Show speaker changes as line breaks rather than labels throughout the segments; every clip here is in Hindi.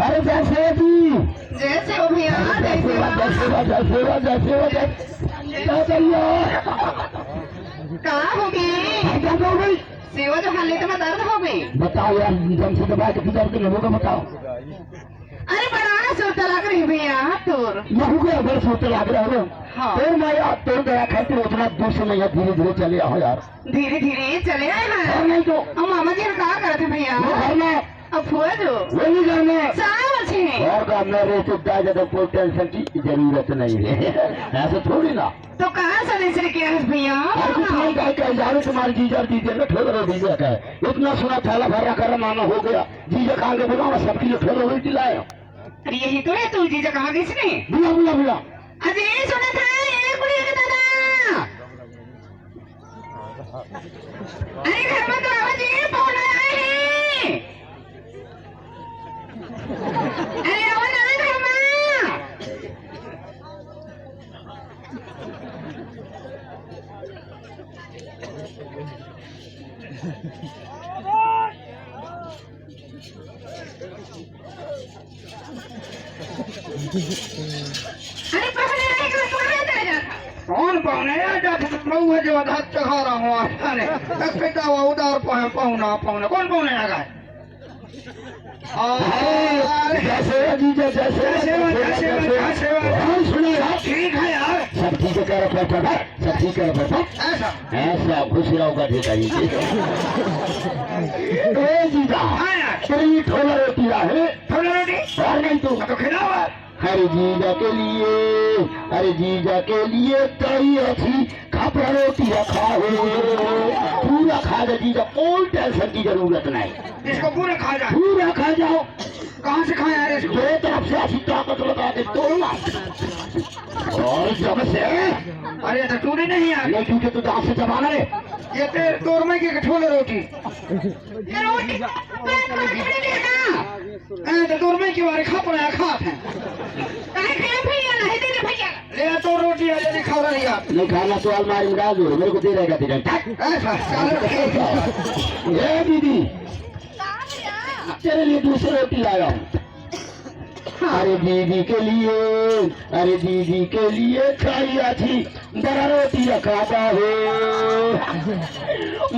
अरे जैसे जी
जैसे हो भैया
जैसे
कहाँ हो गई सेवा जो हाल तो मैं दर्द हो गई।
बताओ यार जम से दबा के दर्द नहीं होगा बताओ।
अरे बड़ा सोता लग रही भैया तोर
यहू को अगर सोते लग रहा हो
हाँ।
तो मैं यार तोड़ गया खाते उतना दूर से नहीं धीरे धीरे चले आओ यार।
धीरे धीरे चले आए हैं
और नहीं तो
अब मामा जी कहा करते भैया
वो घर में
अब फुआ जो
वही घर में
साल अच्छे हैं
और काम में रहे तो ज्यादा कोई टेंशन की जरूरत नहीं है ऐसे थोड़ी ना।
तो कहाँ से निश्चय किया है भैया?
और कुछ नहीं कह जाने तुम्हारी जीजा दीजिए में ठोर रहे जीजा का इतना सुना थैला भरा कर माना हो गया जीजा कहाँ के बुलाओ सबके लिए ठोर रहे दिलाए।
अरे यही तो है तू जीजा कहाँ गई इसने
बुला बुला बुला
अरे सुना था ये कुड़ी के दादा अरे घर में तो आवाज ये फोन आया है अरे आवाज आया घर में अरे पकड़े आए कि पकड़े चले जाता
कौन पाने मैं जो हाथ चखा रहा हूँ अरे कहता हुआ उधार पाऊना पाऊना कौन पाने आ गए जैसे जीजा जैसे सुनो यार ठीक है यार सब ठीक है कर बैठा सब ठीक है बैठा ऐसा खुश रहोगा ठीक है जीजा तेरी ठोला रोटी है ठोला रोटी और नहीं तो खिलावा अरे जीजा के लिए कई अच्छी खापड़ा रोटी रखा हो पूरा खा जा जीजा कोई टेंशन की जरूरत नहीं इसको पूरा खा जाओ कहाँ से खाया है इसको दो तरफ से अच्छी ताकत लगा दे तोड़ना और जब से अरे तो तूने नहीं आ नहीं क्योंकि तू दांत से जमाना है ये तेरे तोड़ने की कठोर रोटी
ये रोटी
तो तोड़ने की बारे खा पड़ा खात है
भैया नहीं दे भैया
ले तो रोटी है यदि खा रही है नहीं खाना तो अलमारी में डाल दो मेरे को दे रहेगा तेरा ऐसा चलो ये दीदी तेरे लिए दूसरी रोटी लाया हूँ अरे दीदी के लिए खाई अच्छी बड़ा रोटी रखा था हो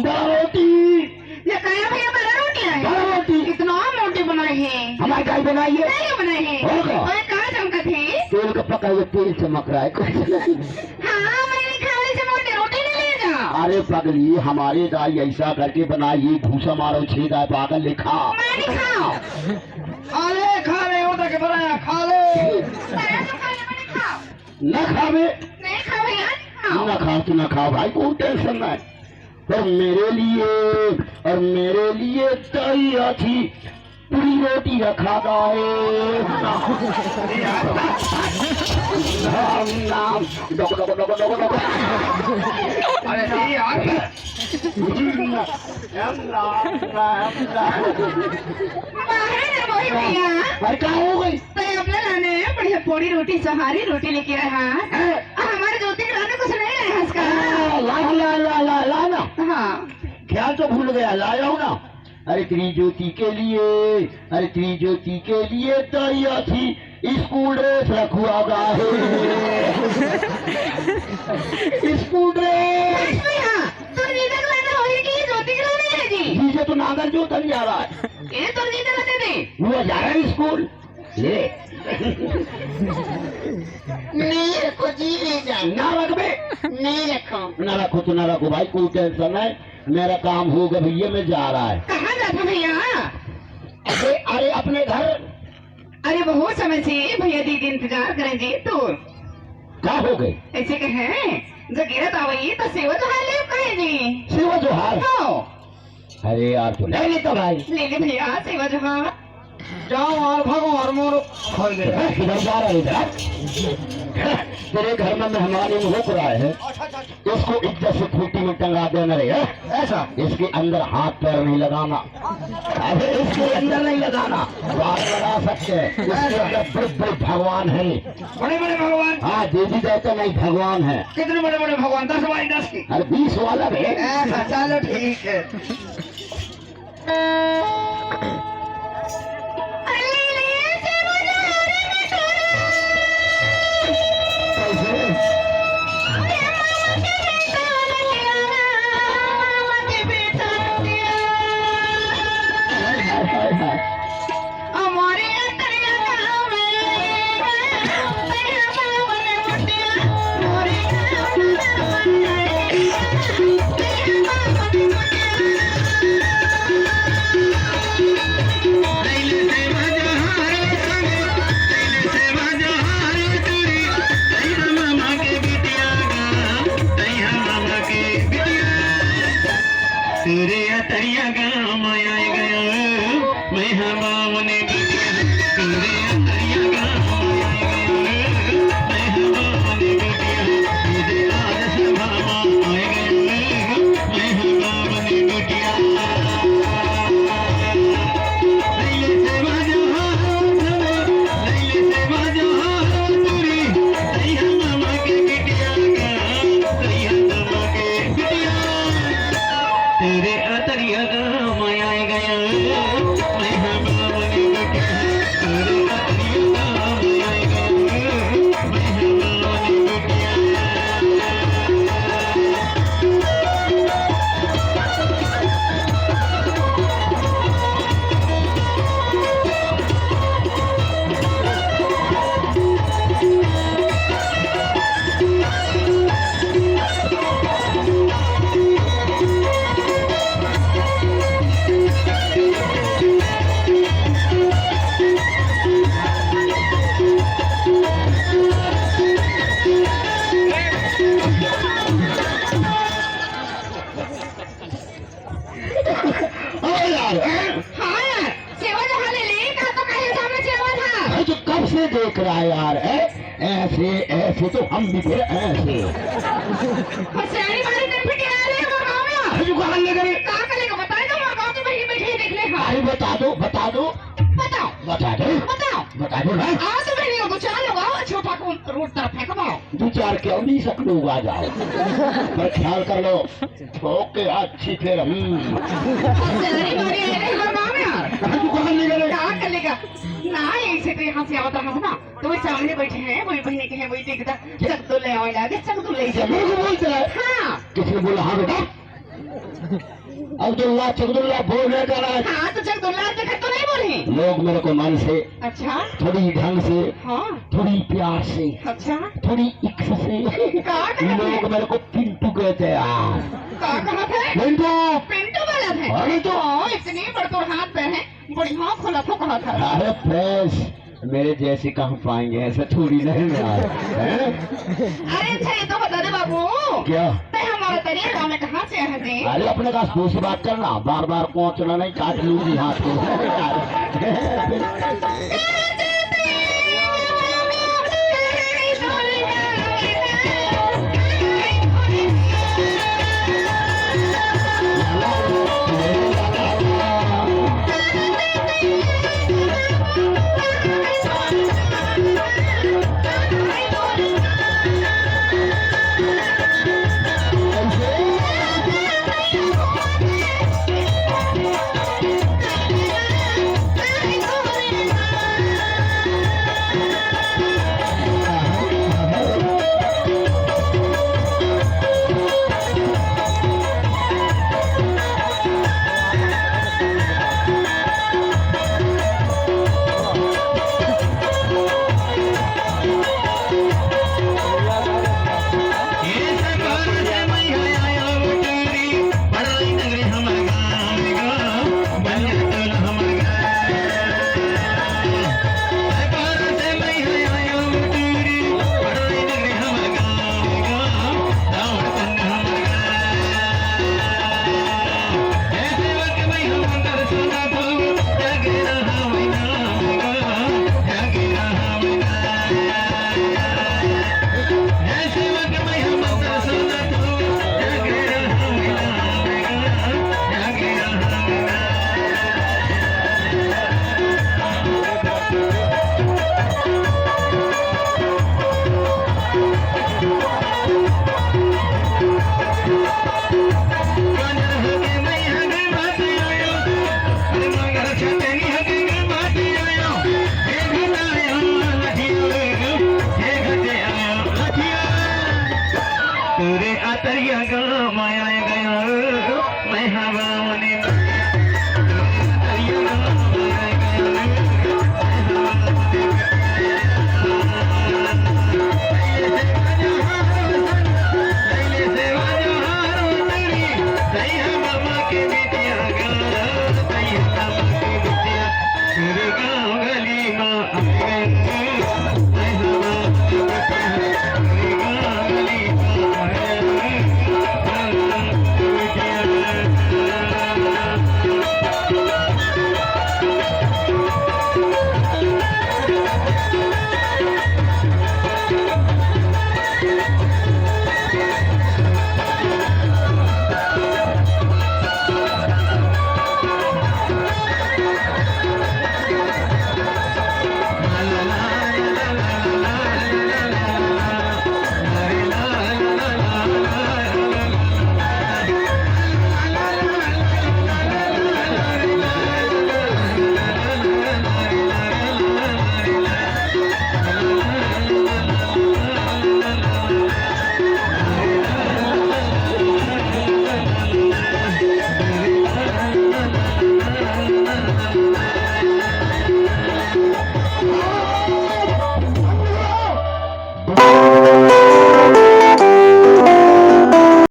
बड़ा रोटी
ये कहा भैया बड़ा रोटी है
बड़ा रोटी
इतना मोटी बनाई है
हमारी गाय बनाई है
नहीं बनाई है और कहाँ चमका थी
तेल का पका हुआ तेल चमक रहा है कुछ नहीं
हाँ मैंने खाने से मोटी रोटी नहीं लेगा
अरे पगली हमारे गाय ऐसा करके बनाई भूसा मारो छेदा है पागल लिखा
मैंने खाओ
अरे खा रहे हो तो बनाया खा ले न खावे
नहीं खाओ भैया
न खाओ तो न खाओ भाई कोई टेंशन नहीं पर मेरे लिए तई अच्छी पूरी रोटी रखा है अरे क्या हो गई
अपने लाने बढ़िया थोड़ी रोटी सहारी रोटी लेके आए हैं हमारे ज्योति के लाने कुछ नहीं है इसका
लाना
हाँ
ख्याल तो भूल गया लाया हूँ ना अरे त्रिज्योति के लिए तैयार थी स्कूल ड्रेस रखुआ है स्कूल ड्रेस जीजे तो नागर जो तक जा रहा है
ये तो जीजा लाते थे
वो जा रहा है स्कूल ले
नहीं रखो जी ले जाए
ना रखबे
नहीं रखो
ना रखो तो ना रखो भाई कोई टेंशन है मेरा काम होगा भैया मैं जा रहा है
कहाँ जाते भैया
अरे अपने घर
अरे बहुत समय से भैया दीदी इंतजार करें जी तो
क्या हो गए
ऐसे कहे जगीरत आवई तो सेवा तो हाल कहे जी
सेवा जोहार
हाँ
अरे यार तो ले लेता भाई
ले ले भैया सेवा जोहार
जाओ और भागो और मोरो खोल गए इधर जा रहा है इधर तेरे घर में मेहमानी में होक रहा है इसको इज्जत से खूंटी में टंगा देना रे ऐसा इसके अंदर हाथ पैर नहीं लगाना अरे इसके अंदर नहीं लगाना बाहर लगा सकते हैं इसके अंदर बड़े बड़े भगवान है बड़े बड़े भगवान हाँ देवी देवता नहीं भगवान है कितने बड़े बड़े भगवान 10 बाई 10 की अरे 20 वाला है ऐसा चलो ठीक है
हाँ यार, सेवा जहाँ ले ली, कहा तो कहीं सामने सेवा था।
तो कब से देख रहा है यार, ऐसे ऐसे तो हम भी फिर ऐसे।
होशियारी वाली कर फिर आ रहे हो गाँव में।
अरे कहाँ ले गए?
कहाँ करेगा बताए दो, और गाँव के वहीं बैठे देख ले। हाँ
अरे बता दो बता दो
बताओ
बता दो
बताओ।
बता दो ना।
हाँ तो वहीं हो, तो चार लोग आओ, छोटा को रोड तरफ फेंकवाओ।
2-4 क्यों नहीं सब लोग आ जाओ, पर ख्याल कर लो ठोक के अच्छी फिर
होशियारी वाली आ रही हो गाँव में यार।
तू कहाँ ले गए?
कहाँ करेगा ना, ऐसे तो यहाँ से आवता है ना, तो वही सामने बैठे हैं, वही बहने के हैं, वही देखता चक तो ले आओ, लागे चक तो ले जाओ।
मेरे को बोलते है
हाँ
किसने बोला? हाँ बेटा अब्दुल्ला चकदुल्ला बोलने का रहा।
हाँ तो चक तो ला देखा तो नहीं बोले।
लोग मेरे को मन से,
अच्छा
थोड़ी ढंग से,
हाँ
थोड़ी प्यार से,
अच्छा
थोड़ी इक्स से
कहाँ कहते
लोग मेरे को पिंटू कहते हैं यार।
कहाँ थे?
पिंटू
पिंटू वाला थे।
अरे तो
इतनी बड़तोड़ हाथ पे है, बढ़िया खुला तो कहा था।
अरे फ्रेश मेरे जैसे कहाँ पाएंगे, ऐसा थोड़ी नहीं यार।
अरे अच्छा ये तो बता दे बाबू,
क्या?
ते हमारा तरिया गाँव में कहाँ से आए थे?
अरे अपने का स्कूल से बात करना, बार बार पहुंचना नहीं, काट लूंगी हाथ को।